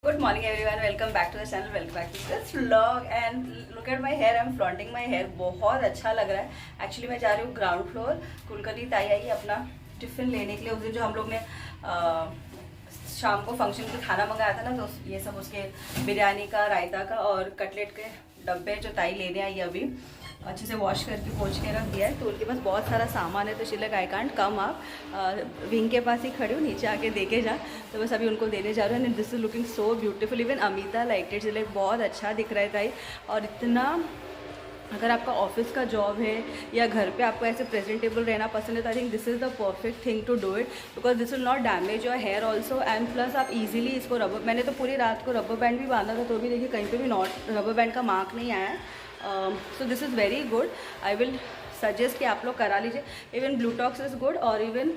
Good morning everyone, welcome back to the channel, welcome back to this vlog and look at my hair, I'm flaunting my hair. बहुत अच्छा लग रहा है। Actually मैं जा रही हूँ ग्राउंड फ्लोर। कुलकर्णी ताई आई अपना टिफ़िन लेने के लिए। उस दिन जो हम लोग ने शाम को फंक्शन के खाना मंगाया था ना, तो ये सब उसके बिरयानी का, रायता का और कटलेट के डब्बे जो ताई लेने आई अभी अच्छे से वॉश करके पोंछ के रख दिया है। तो उनके पास बहुत सारा सामान है, तो she like I can't come आप विंग के पास ही खड़ी हूँ, नीचे आके देखे जा। तो बस अभी उनको देने जा रहे हैं। This is looking so beautiful, even Amita like it, like बहुत अच्छा दिख रहा है ताई। और इतना अगर आपका ऑफिस का जॉब है या घर पे आपको ऐसे प्रेजेंटेबल रहना पसंद है, तो I think this is the perfect thing to do it, because this will not damage your hair also. And plus आप इजीली इसको रबर, मैंने तो पूरी रात को रबर बैंड भी बांधा था, तो भी देखिए कहीं पे भी नॉट रबर बैंड का मार्क नहीं आया है। So this is very good. I will suggest कि आप लोग करा लीजिए। इवन ब्लूटॉक्स इज़ गुड और even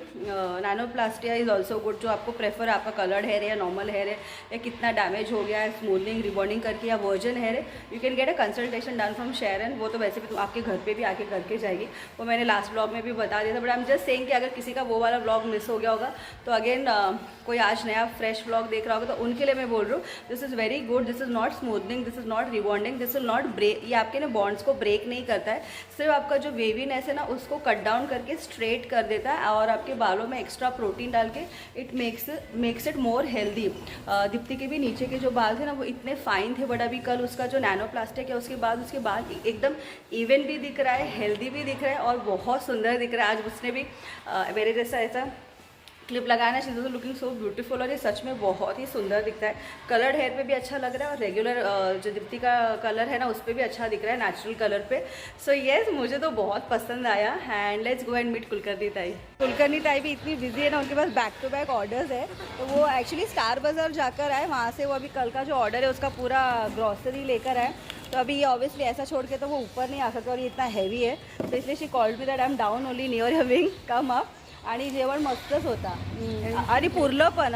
nanoplastia is also good. जो आपको प्रेफर, आपका कलर्ड हेयर है या नॉर्मल हेयर है या कितना डैमेज हो गया है, स्मूथनिंग रिबॉन्डिंग करके या वर्जन हेयर है, you can get a consultation done from Sharon. वो तो वैसे भी तो आपके घर पे भी आके करके जाएगी, वो मैंने लास्ट ब्लॉग में भी बता दिया था। But I am just saying कि अगर किसी का वो वाला ब्लॉग मिस हो गया होगा, तो अगेन कोई आज नया फ्रेश ब्लॉग देख रहा होगा, तो उनके लिए मैं बोल रही हूँ this is very good. This is not smoothening, this is not rebonding, this will not break. ये आपके ना बॉन्ड्स को ब्रेक नहीं करता है, सिर्फ आपका जो वेवीनेस है ना उसको कट डाउन करके स्ट्रेट कर देता है और आपके बालों में एक्स्ट्रा प्रोटीन डाल के it makes it more healthy. Deepti के भी नीचे के जो बाल थे ना, वो इतने फाइन थे, बट अभी कल उसका जो नैनोप्लास्टिक है उसके बाद उसके बाल एकदम इवन भी दिख रहा है, हेल्दी भी दिख रहा है और बहुत सुंदर दिख रहा है। आज उसने भी मेरे जैसा ऐसा क्लिप लगाना, she is looking so beautiful और ये सच में बहुत ही सुंदर दिखता है। कलर्ड हेयर पे भी अच्छा लग रहा है और रेगुलर जो दीप्ति का कलर है ना उस पर भी अच्छा दिख रहा है, नेचुरल कलर पे। सो येस, मुझे तो बहुत पसंद आया। And let's go and meet Kulkarni Tai. Kulkarni Tai भी इतनी बिजी है ना, उनके पास बैक टू बैक ऑर्डर्स है। तो वो एक्चुअली स्टार बाज़ार जाकर आए, वहाँ से वो अभी कल का जो ऑर्डर है उसका पूरा ग्रॉसरी लेकर आए। तो अभी ये ऑब्वियसली ऐसा छोड़ के तो वो ऊपर नहीं आ सकता और ये इतना हैवी है, तो इसलिए she called me that I am down only near your wing, come up. आणि जेवण मस्तच होता आणि पुरलं पण,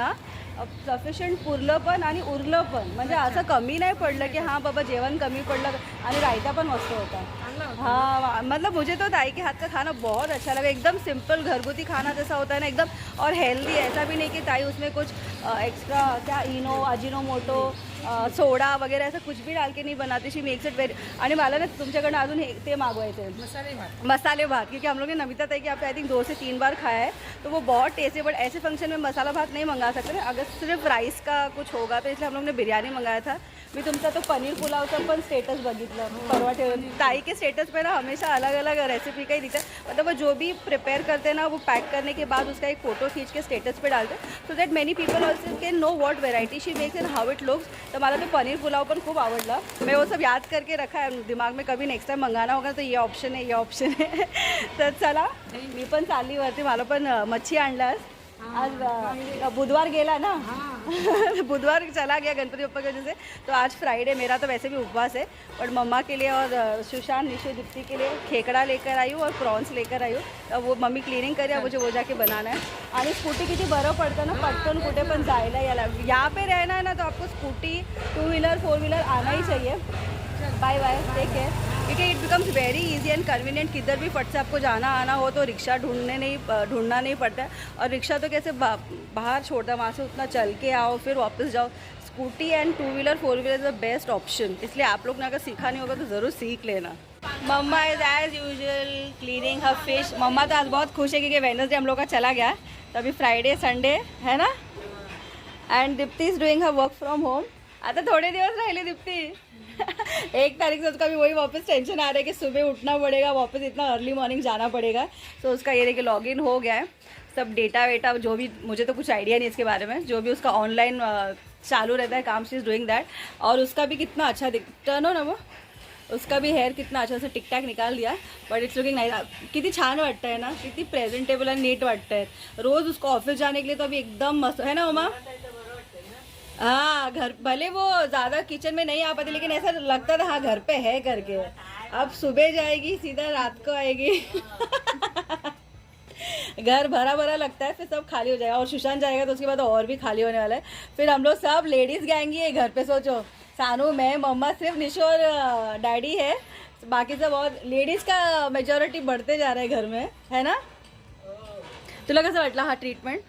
सफिशियंट पुरलं पण आणि उरलं पण, म्हणजे असं कमी नाही पडलं की हां बाबा जेवण कमी पडलं. आणि रायता पण मस्त होता. हाँ, मतलब मुझे तो ताई के हाथ का खाना बहुत अच्छा लगा। एकदम सिंपल घरगुती खाना जैसा होता है ना, एकदम, और हेल्दी। ऐसा भी नहीं कि ताई उसमें कुछ एक्स्ट्रा क्या इनो अजिनोमोटो सोडा वगैरह ऐसा कुछ भी डाल के नहीं बनाती। She makes it very. आणि मला ना तुमच्याकडनं अजून ते मागवायचे मसाले भात, क्योंकि हम लोग ने नमिता ताई के यहाँ पे आई थिंक 2 से 3 बार खाया है, तो वो बहुत टेस्टी। बट ऐसे फंक्शन में मसाला भात नहीं मंगा सकते ना, अगर सिर्फ राइस का कुछ होगा, तो इसलिए हम लोग ने बिरयानी मंगाया था। मी तुमचा तो पनीर पुलावचा पण स्टेटस बघितलं परवा ठेवून। ताई के स्टेटस पे ना हमेशा अलग अलग रेसिपी का ही दिखता है, मतलब वो जो भी प्रिपेयर करते हैं ना, वो पैक करने के बाद उसका एक फ़ोटो खींच के स्टेटस पे डालते हैं, so that many people also can know what variety she makes and how it looks. तर मला तो पनीर पुलाव पण खूप आवडला. मैं वो सब याद करके रखा है दिमाग में, कभी नेक्स्ट टाइम मंगाना होगा तो ये ऑप्शन है, ये ऑप्शन है. तर चला, मी पण चालली वरती. मला पण मच्छी आणला आज. बुधवार गेला ना, बुधवार चला गया गणपति बप्पा की वजह से, तो आज फ्राइडे. मेरा तो वैसे भी उपवास है, बट मम्मा के लिए और सुशांत, निशु, दीप्ति के लिए खेकड़ा लेकर आई हूँ और प्रॉन्स लेकर आई हूँ. अब वो मम्मी क्लीनिंग करी, मुझे वो जाके बनाना है. आणि स्कूटी किती बरं पडतं ना, पटकन कुठे पण जायला याला. यहाँ पे रहना है ना, तो आपको स्कूटी, 2 व्हीलर 4 व्हीलर आना ही चाहिए. Bye bye, take care. क्योंकि it becomes very easy and convenient. किधर भी फट से आपको जाना आना हो तो रिक्शा ढूंढना नहीं पड़ता है. और रिक्शा तो कैसे बाहर छोड़ता है, वहाँ से उतना चल के आओ फिर वापस जाओ. Scooty and 2 wheeler 4 wheeler is the best option. इसलिए आप लोग ने अगर सीखा नहीं होगा तो ज़रूर सीख लेना. मम्मा is as usual cleaning her fish. मम्मा तो आज बहुत खुश है क्योंकि वेडनेसडे हम लोग का चला गया, तो अभी फ्राइडे संडे है ना. And Deepti is doing her work from home. आता थोड़े दिवस राहिले दीप्ति. 1 तारीख से उसका भी वही वापस टेंशन आ रहा है कि सुबह उठना पड़ेगा, वापस इतना अर्ली मॉर्निंग जाना पड़ेगा. तो उसका ये देखिए लॉगिन हो गया है, सब डेटा वेटा जो भी, मुझे तो कुछ आइडिया नहीं इसके बारे में, जो भी उसका ऑनलाइन चालू रहता है काम, शी इज़ डूइंग दैट. और उसका भी कितना अच्छा टर्न हो ना, वो उसका भी हेयर कितना अच्छा से टिक टैक निकाल दिया. But it's looking nice. किती छान वाटतं है ना, किती प्रेझेंटेबल आणि नीट वाटतं है. रोज़ उसको ऑफिस जाने के लिए तो अभी एकदम मस्त है ना उमा. हाँ, घर भले वो ज़्यादा किचन में नहीं आ पाती, लेकिन ऐसा लगता था हाँ घर पे है करके. अब सुबह जाएगी सीधा रात को आएगी. घर भरा भरा लगता है, फिर सब खाली हो जाएगा. और सुशांत जाएगा तो उसके बाद और भी खाली होने वाला है. फिर हम लोग सब लेडीज़ गैंग ही है घर पे. सोचो, सानू, मैं, मम्मा, सिर्फ निशो और डैडी है, बाकी सब और लेडीज़ का मेजॉरिटी बढ़ते जा रहा है घर में, है ना. तुला कसं वाटलं हा ट्रीटमेंट?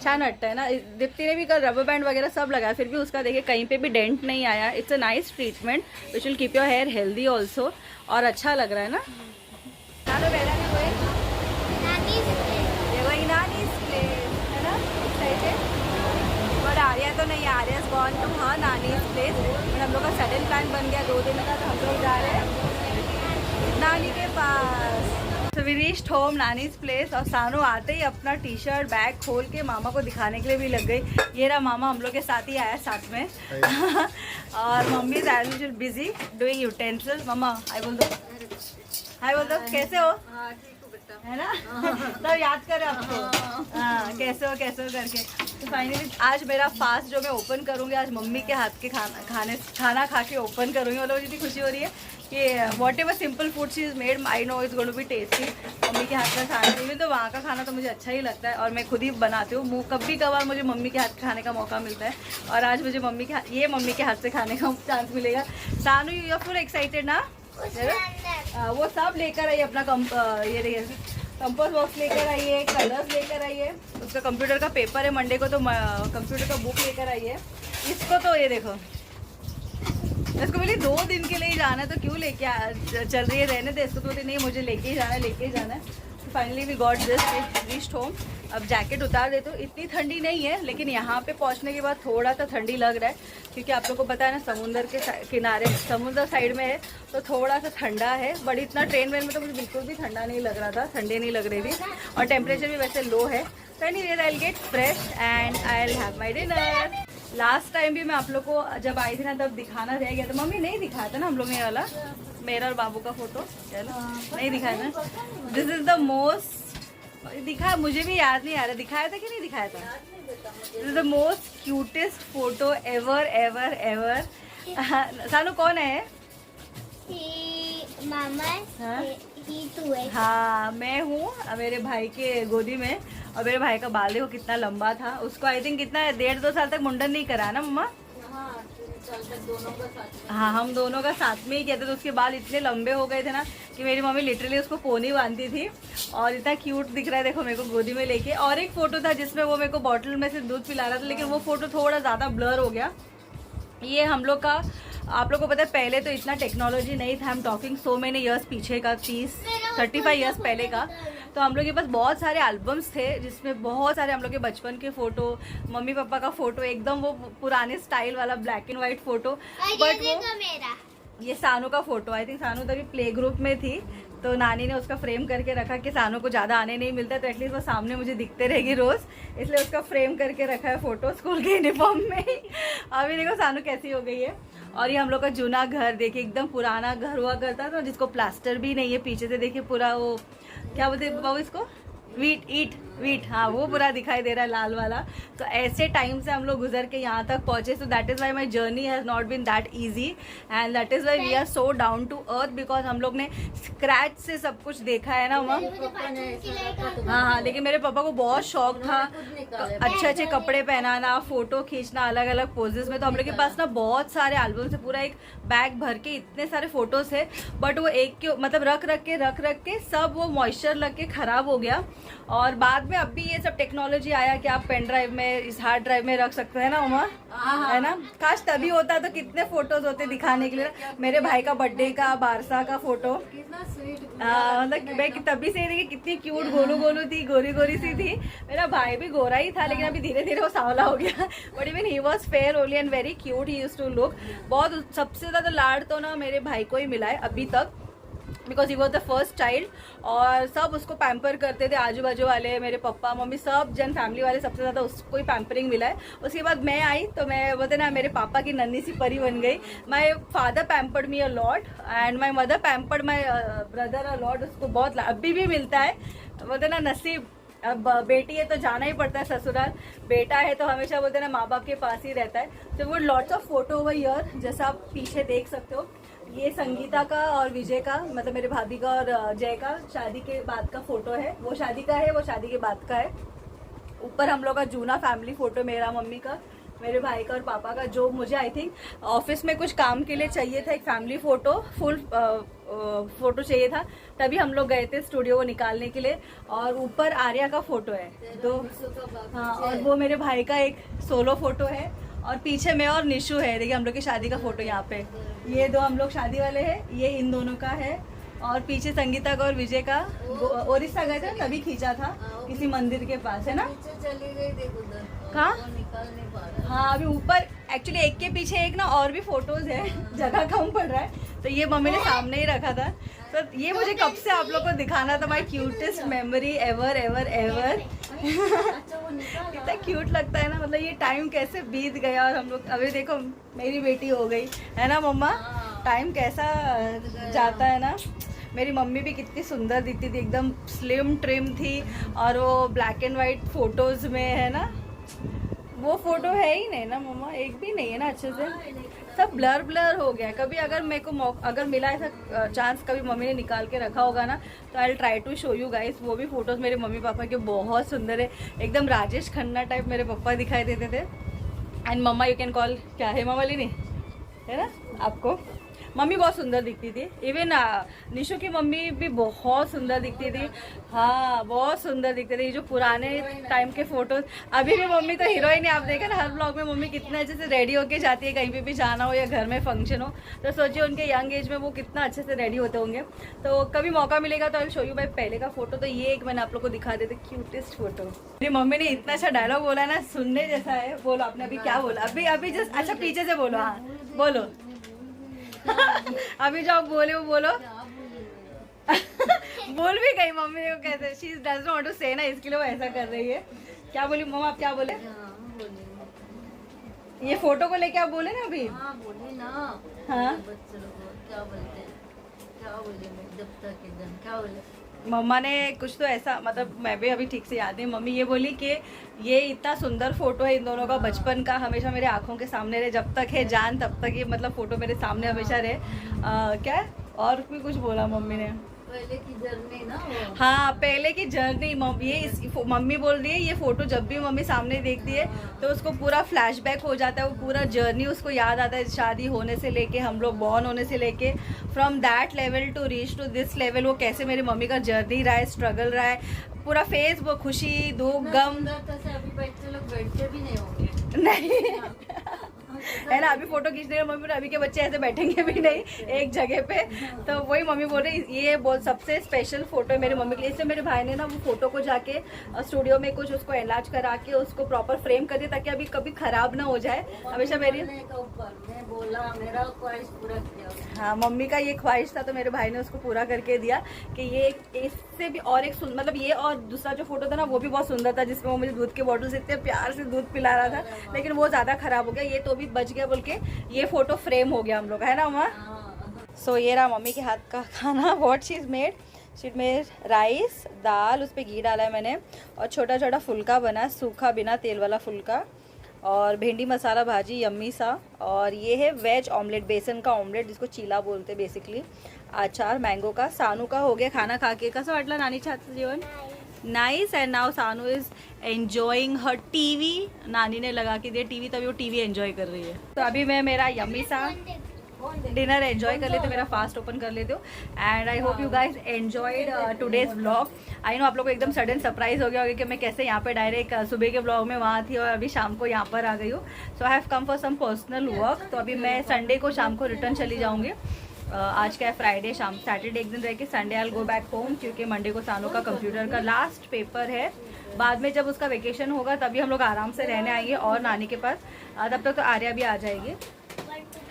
छान वाटतं है ना। दीप्ति ने भी कल रबर बैंड वगैरह सब लगाया, फिर भी उसका देखिए कहीं पे भी डेंट नहीं आया। It's a nice treatment which will keep your hair healthy also, और अच्छा लग रहा है ना। चलो बेटा ने कोई नानीज प्लेस है ना, एक्साइटेड। बट आर्या तो नहीं, आर्या इज गॉन टू हाँ नानीज प्लेस। बट हम लोग का सडन प्लान बन गया 2 दिन का, तो हम लोग जा रहे हैं नानी के पास। तो we reached home nani's place, और सानू आते ही अपना टी शर्ट बैग खोल के मामा को दिखाने के लिए भी लग गई। ये रहा मामा हम लोग के साथ ही आया साथ में। और मम्मी is as usual busy doing utensils. मामा हाय बोल दो, हाय बोल दो, कैसे हो? है ना सब याद करे आपको। हाँ कैसे हो करके। तो फाइनली आज मेरा फास्ट जो मैं ओपन करूँगी, आज मम्मी के हाथ के खाना खा के ओपन करूँगी। मतलब मुझे इतनी खुशी हो रही है कि whatever simple food she is made, I know it's going to be tasty. Mummy के हाथ का खाना नहीं, तो वहाँ का खाना तो मुझे अच्छा ही लगता है, और मैं खुद ही बनाती हूँ। कभी कभार मुझे मम्मी के हाथ खाने का मौका मिलता है, और आज मुझे मम्मी के हाथ से खाने का चांस मिलेगा। सानू यू आर फुल एक्साइटेड ना? वो सब लेकर आई अपना ये देखिए कंपोस्ट बॉक्स लेकर आइए, कलर्स लेकर आइए, उसका कंप्यूटर का पेपर है मंडे को, तो कंप्यूटर का बुक लेकर आइए। इसको तो ये देखो, इसको बोली 2 दिन के लिए ही जाना है, तो क्यों लेके चल रही है, रहने दे इसको 2 दिन। नहीं मुझे लेके ही जाना है। Finally we got this, reached home. अब जैकेट उतार देते हो, इतनी ठंडी नहीं है, लेकिन यहाँ पे पहुँचने के बाद थोड़ा सा ठंडी लग रहा है, क्योंकि आप लोग को पता है ना समुंदर के किनारे, समुद्र साइड में है, तो थोड़ा सा ठंडा है। बट इतना ट्रेन वेन में तो मुझे बिल्कुल भी ठंडा नहीं लग रहा था, ठंडी नहीं लग रही थी, और टेम्परेचर भी वैसे लो है। तो anyways I will get fresh and I will have my dinner. Last time भी मैं आप लोग को जब आई थी ना, तब दिखाना रह गया था। मम्मी नहीं दिखाया था ना हम लोग ने वाला, मेरा और बाबू का फोटो, चलो नहीं दिखाया था। दिस इज द मोस्ट, दिखा मुझे भी याद नहीं आ रहा, दिखाया था कि नहीं दिखाया था? This is the most cutest photo ever ever ever. सानू कौन है? मामा। हाँ मैं हूँ मेरे भाई के गोदी में, और मेरे भाई का बाल देखो कितना लंबा था। उसको आई थिंक कितना 1.5-2 साल तक मुंडन नहीं करा ना मम्मा? हाँ हम दोनों का साथ में ही किया था। तो उसके बाल इतने लंबे हो गए थे ना कि मेरी मम्मी लिटरली उसको पोनी बांधती थी, और इतना क्यूट दिख रहा है देखो मेरे को गोदी में लेके। और एक फोटो था जिसमें वो मेरे को बॉटल में से दूध पिला रहा था, लेकिन वो फोटो थोड़ा ज़्यादा ब्लर हो गया। ये हम लोग का, आप लोग को पता है पहले तो इतना टेक्नोलॉजी नहीं था। I am talking so many years पीछे का, 30-35 ईयर्स पहले का। तो हम लोग के पास बहुत सारे एल्बम्स थे, जिसमें बहुत सारे हम लोग के बचपन के फोटो, मम्मी पापा का फोटो, एकदम वो पुराने स्टाइल वाला black and white photo. But वो ये सानू का फोटो, आई थिंक सानू तभी प्ले ग्रुप में थी, तो नानी ने उसका फ्रेम करके रखा कि सानू को ज़्यादा आने नहीं मिलता, तो एटलीस्ट वो सामने मुझे दिखते रहेगी रोज़, इसलिए उसका फ्रेम करके रखा है फोटो स्कूल के यूनिफॉर्म में। अभी देखो सानू कैसी हो गई है। और ये हम लोग का जूना घर देखिए, एकदम पुराना घर हुआ करता था, जिसको प्लास्टर भी नहीं है। पीछे से देखिए पूरा वो क्या बोलते हैं बाबू इसको, वीट, हाँ वो पूरा दिखाई दे रहा है लाल वाला। तो ऐसे टाइम से हम लोग गुजर के यहाँ तक पहुँचे। So that is why my journey has not been that easy, and that is why we are so down to earth, because हम लोग ने स्क्रैच से सब कुछ देखा है ना वहाँ। हाँ, लेकिन मेरे पापा को बहुत शौक था अच्छे अच्छे कपड़े पहनाना, फोटो खींचना अलग अलग पोजेस में। तो हम लोग के पास ना बहुत सारे एल्बम से पूरा एक बैग भर के इतने सारे फोटोज है, बट वो एक के मतलब रख के सब वो मॉइस्चर लग के खराब हो गया। और बाद में अभी ये सब टेक्नोलॉजी आया कि आप पेन ड्राइव में, इस हार्ड ड्राइव में रख सकते हैं ना उमा, है ना। काश तभी होता तो कितने फोटोज होते दिखाने के लिए। मेरे भाई का बर्थडे का, बारसा का फोटो, मतलब मैं तभी से देखिए कितनी क्यूट गोलू थी, गोरी सी थी। मेरा भाई भी गोरा ही था, लेकिन अभी धीरे धीरे वो सांवला हो गया। But even he was fair only and very cute, he used to look. बहुत सबसे ज्यादा लाड तो ना मेरे भाई को ही मिला है अभी तक, because he was the first child. और सब उसको पैम्पर करते थे, आजू बाजू वाले, मेरे पापा मम्मी सब जन फैमिली वाले, सबसे ज़्यादा उसको ही पैम्परिंग मिला है। उसके बाद मैं आई तो मैं बोलते ना मेरे पापा की नन्ही सी परी बन गई। My father pampered me a lot and my mother pampered my brother a lot. उसको बहुत अभी भी मिलता है, बोलते ना नसीब, अब बेटी है तो जाना ही पड़ता है ससुराल, बेटा है तो हमेशा बोलते ना माँ बाप के पास ही रहता है। तो वो lots of photo over here, जैसा आप पीछे देख सकते हो। ये संगीता का और विजय का, मतलब मेरे भाभी का और जय का शादी के बाद का फोटो है। वो शादी का है, वो शादी के बाद का है। ऊपर हम लोग का जूना फैमिली फोटो, मेरा मम्मी का, मेरे भाई का और पापा का, जो मुझे आई थिंक ऑफिस में कुछ काम के लिए चाहिए था, एक फैमिली फोटो, फुल फोटो चाहिए था, तभी हम लोग गए थे स्टूडियो को निकालने के लिए। और ऊपर आर्या का फोटो है तो हाँ, और वो मेरे भाई का एक सोलो फोटो है, और पीछे मैं और निशु है। देखिए हम लोग की शादी का फोटो यहाँ पे, ये दो हम लोग शादी वाले हैं, ये इन दोनों का है। और पीछे संगीता का और विजय का ओडिशा गए थे तभी खींचा था किसी मंदिर के पास, है ना? चली गई देख उधर, कहाँ? निकाल नहीं पा रहा। हाँ, अभी ऊपर एक्चुअली एक के पीछे एक ना और भी फोटोज है, जगह कम पड़ रहा है, तो ये मम्मी ने सामने ही रखा था। तो ये मुझे कब से आप लोग को दिखाना था, my cutest memory ever ever ever. कितना क्यूट लगता है ना, मतलब ये टाइम कैसे बीत गया, और हम लोग अभी देखो मेरी बेटी हो गई, है ना मम्मा? टाइम कैसा जाता है ना। मेरी मम्मी भी कितनी सुंदर दिखती थी, एकदम स्लिम ट्रिम थी, और वो ब्लैक एंड वाइट फोटोज में, है ना? वो फोटो है ही नहीं ना मम्मा, एक भी नहीं है ना अच्छे से, सब ब्लर ब्लर हो गया। कभी अगर मेरे को अगर मिला ऐसा चांस, कभी मम्मी ने निकाल के रखा होगा ना, तो I will try to show you guys. वो भी फोटोज मेरे मम्मी पापा के बहुत सुंदर है, एकदम राजेश खन्ना टाइप मेरे पापा दिखाई देते थे। And mumma you can call, क्या है मम्मा लिनी, है ना? आपको मम्मी बहुत सुंदर दिखती थी, इवन निशु की मम्मी भी बहुत सुंदर दिखती थी। हाँ, बहुत सुंदर दिखती थी। जो पुराने टाइम के फोटोज, अभी भी मम्मी तो हीरोइन है। आप देखें ना हर ब्लॉग में मम्मी कितना अच्छे से रेडी होके जाती है, कहीं पे भी जाना हो या घर में फंक्शन हो, तो सोचिए उनके यंग एज में वो कितना अच्छे से रेडी होते होंगे। तो कभी मौका मिलेगा तो आई शो यू भाई पहले का फोटो। तो ये एक मैंने आप लोग को दिखा देते, क्यूटेस्ट फोटो। मेरी मम्मी ने इतना अच्छा डायलॉग बोला ना, सुनने जैसा है। बोलो आपने अभी क्या बोला, अभी जस्ट अच्छा पीछे से बोलो, हाँ बोलो। अभी जो आप बोले वो बोलो। बोल भी गई मम्मी को, कैसे शी डजंट वांट टू से ना, इसके लिए वो ऐसा कर रही है। क्या बोली मम्मा, आप क्या बोले? ये फोटो को लेके आप बोले ना अभी? हाँ बोली ना। हाँ बच्चों को क्या बोलते हैं, क्या बोले जब तक एकदम क्या बोले मम्मा ने कुछ तो ऐसा, मतलब मैं भी अभी ठीक से याद नहीं। मम्मी ये बोली कि ये इतना सुंदर फोटो है इन दोनों का बचपन का, हमेशा मेरे आंखों के सामने रहे, जब तक है जान तब तक ये मतलब फोटो मेरे सामने हमेशा रहे। क्या और भी कुछ बोला मम्मी ने, पहले की जर्नी ना वो। हाँ पहले की जर्नी। मम्मी बोल रही है ये फोटो जब भी मम्मी सामने देखती है तो उसको पूरा फ्लैशबैक हो जाता है, वो पूरा जर्नी उसको याद आता है, शादी होने से लेके, हम लोग बॉर्न होने से लेके, from that level to reach to this level, वो कैसे मेरी मम्मी का जर्नी रहा है, स्ट्रगल रहा है, पूरा फेस, वो खुशी दुख गम। अभी बच्चे लोग बैठते भी नहीं होंगे नहीं है ना, अभी फोटो खींचने में मम्मी, अभी के बच्चे ऐसे बैठेंगे भी नहीं एक जगह पे। तो वही मम्मी बोल रही ये बहुत सबसे स्पेशल फोटो है मेरी मम्मी के लिए। इसलिए मेरे भाई ने ना वो फोटो को जाके स्टूडियो में कुछ उसको इलाज करा के उसको प्रॉपर फ्रेम कर दिया, ताकि अभी कभी खराब ना हो जाए हमेशा मेरी। मैं बोला मेरा ख्वाहिश पूरा किया। हाँ मम्मी का ये ख्वाहिश था, तो मेरे भाई ने उसको पूरा करके दिया कि ये इससे भी और एक मतलब ये और दूसरा जो फोटो था ना वो भी बहुत सुंदर था, जिसमें वो मुझे दूध के बॉटल से इतने प्यार से दूध पिला रहा था, लेकिन वो ज्यादा खराब हो गया, ये तो भी बच गया बोल के ये फोटो फ्रेम हो गया हम लोग, है ना अम्मा? सो ये रहा मम्मी के हाथ का खाना, what she is made. She made rice, dal, उस पर घी डाला है मैंने, और छोटा छोटा फुल्का बना, सूखा बिना तेल वाला फुल्का, और भिंडी मसाला भाजी यम्मी सा, और ये है वेज ऑमलेट, बेसन का ऑमलेट जिसको चीला बोलते हैं बेसिकली, अचार मैंगो का। सानू का हो गया खाना खा के, कसं वाटलं नानी छात्र जीवन? नाइस। एंड नाउ सानू इज एंजॉइंग हर टीवी। नानी ने लगा के दिया टीवी, तभी वो टीवी एंजॉय कर रही है। तो अभी मैं मेरा यम्मी सा डिनर एंजॉय कर लेते, मेरा फास्ट ओपन कर लेते हो। And I hope you guys enjoyed today's blog. I know आप लोग को एकदम सडन सरप्राइज हो गया होगा कि मैं कैसे यहाँ पे डायरेक्ट सुबह के ब्लॉग में वहाँ थी और अभी शाम को यहाँ पर आ गई हूँ। So I have come for some personal work. तो अभी मैं संडे को शाम को रिटर्न चली जाऊँगी। आज का है फ्राइडे, शाम सैटरडे एक दिन रह के Sunday I will go back home, क्योंकि मंडे को सानू का कंप्यूटर का लास्ट पेपर है। बाद में जब उसका वेकेशन होगा तभी हम लोग आराम से रहने आएंगे और नानी के पास, तब तक तो आर्या भी आ जाएगी।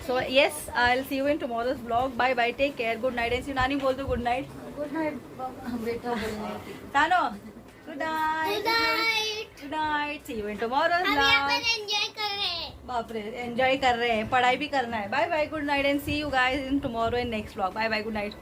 So yes, I will see you in tomorrow's blog. Bye bye, take care, good night. And नानी बोल दो गुड नाइट। गुड नाइट बेटा बोलने की। सानो good night, good night, see you in tomorrow's blog. Enjoy कर रहे हैं, बाप रे एंजॉय कर रहे हैं, पढ़ाई भी करना है। Bye bye, good night and see you guys in tomorrow in next blog. Bye bye, good night.